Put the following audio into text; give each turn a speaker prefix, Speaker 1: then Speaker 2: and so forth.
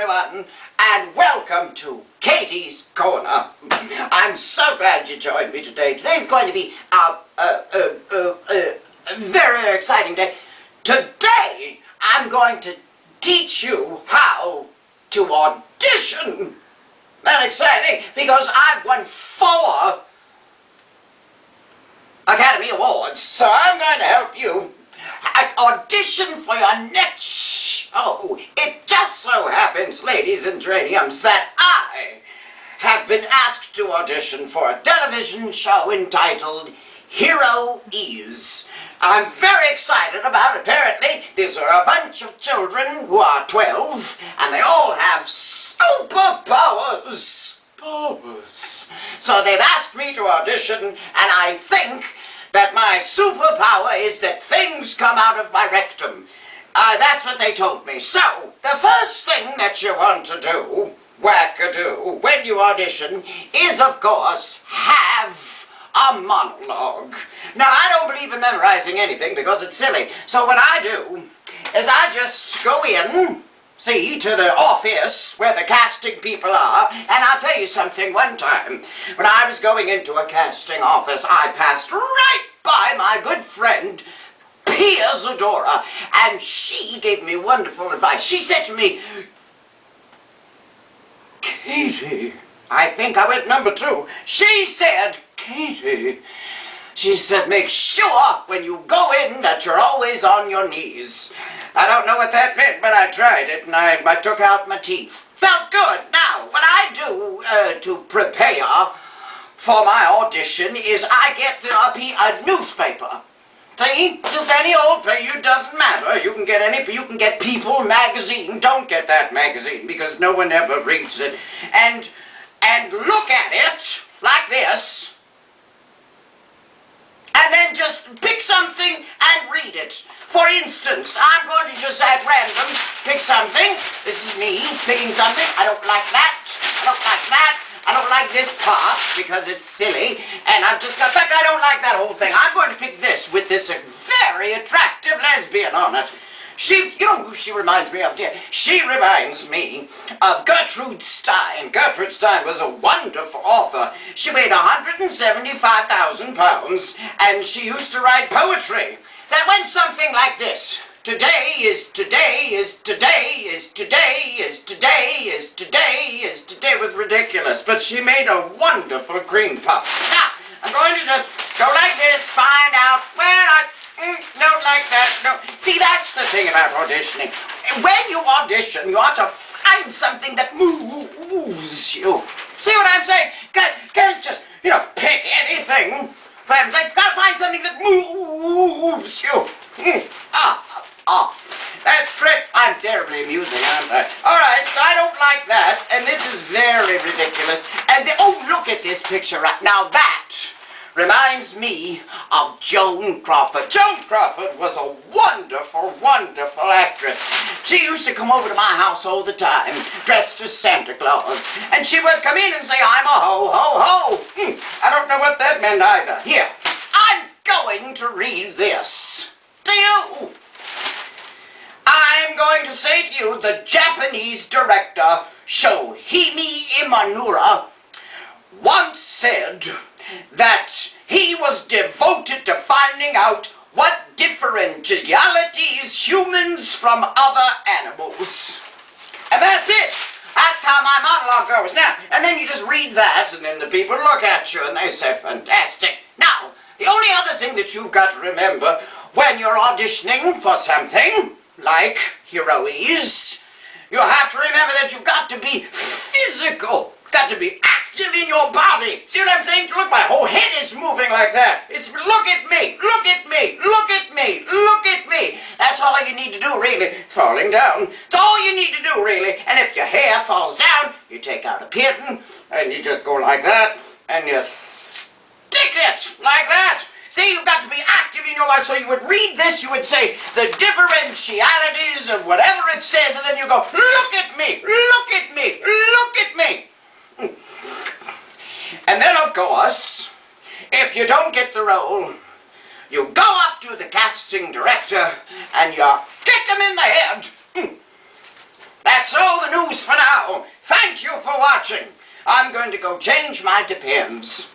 Speaker 1: everyone, and welcome to Kaite's Corner. I'm so glad you joined me today. Today's going to be a very exciting day. Today, I'm going to teach you how to audition. That's exciting, because I've won 4 Academy Awards, so I'm going to help you audition for your next show. It just so happens, ladies and geraniums, that I have been asked to audition for a television show entitled Hero Ease. I'm very excited about it. Apparently, these are a bunch of children who are 12, and they all have superpowers. So they've asked me to audition, and I think that my superpower is that things come out of my rectum. That's what they told me. So, the first thing that you want to do, wackadoo, when you audition, is, of course, have a monologue. Now, I don't believe in memorizing anything because it's silly. So what I do is I just go in, see, to the office where the casting people are, and I'll tell you something. One time, when I was going into a casting office, I passed right by my good friend, Pia Zadora, and she gave me wonderful advice. She said to me, Kaite, I think I went number 2. She said, Kaite, she said, make sure when you go in that you're always on your knees. I don't know what that meant, but I tried it, and I took out my teeth. Felt good. Now, what I do to prepare for my audition is I get a newspaper. See? Just any old paper, it doesn't matter. You can get People magazine. Don't get that magazine, because no one ever reads it. And look at it like this. And then just pick something and read it. For instance, I'm going to just at random pick something. This is me picking something. I don't like that. I don't like that. I don't like this part because it's silly. And in fact, I don't like that whole thing. I'm going to pick this with this very attractive lesbian on it. She reminds me of, dear. She reminds me of Gertrude Stein. Gertrude Stein was a wonderful author. She weighed 175,000 pounds, and she used to write poetry that went something like this. Today is today is today is today is today is today is today. It was ridiculous, but she made a wonderful cream puff. Now, I'm going to just go like this, find out where don't like that, no. See, that's the thing about auditioning. When you audition, you ought to find something that moves you. See what I'm saying? Can't just, pick anything. For heaven's sake, gotta find something that moves you. That's great. I'm terribly amusing, aren't I? All right, I don't like that, and this is very ridiculous. And oh, look at this picture right now. That reminds me of Joan Crawford. Joan Crawford was a wonderful, wonderful actress. She used to come over to my house all the time, dressed as Santa Claus. And she would come in and say, I'm a ho, ho, ho. I don't know what that meant either. Here, I'm going to read this to you. I'm going to say to you, the Japanese director Shohei Imamura once said that he was devoted to finding out what differentiates humans from other animals. And that's it. That's how my monologue goes. Now, and then you just read that, and then the people look at you, and they say, fantastic. Now, the only other thing that you've got to remember when you're auditioning for something like Hero Ease, you have to remember that you've got to be physical. Got to be active in your body. See what I'm saying? Look, my whole head is moving like that. It's look at me, look at me, look at me, look at me. That's all you need to do, really. Falling down. That's all you need to do, really. And if your hair falls down, you take out a pin, and you just go like that, and you stick it like that. See, you've got to be active in your life. So you would read this, you would say the differentialities of whatever it says, and then you go, look at me, look at me, look at me. And then, of course, if you don't get the role, you go up to the casting director and you kick him in the head. That's all the news for watching. I'm going to go change my Depends.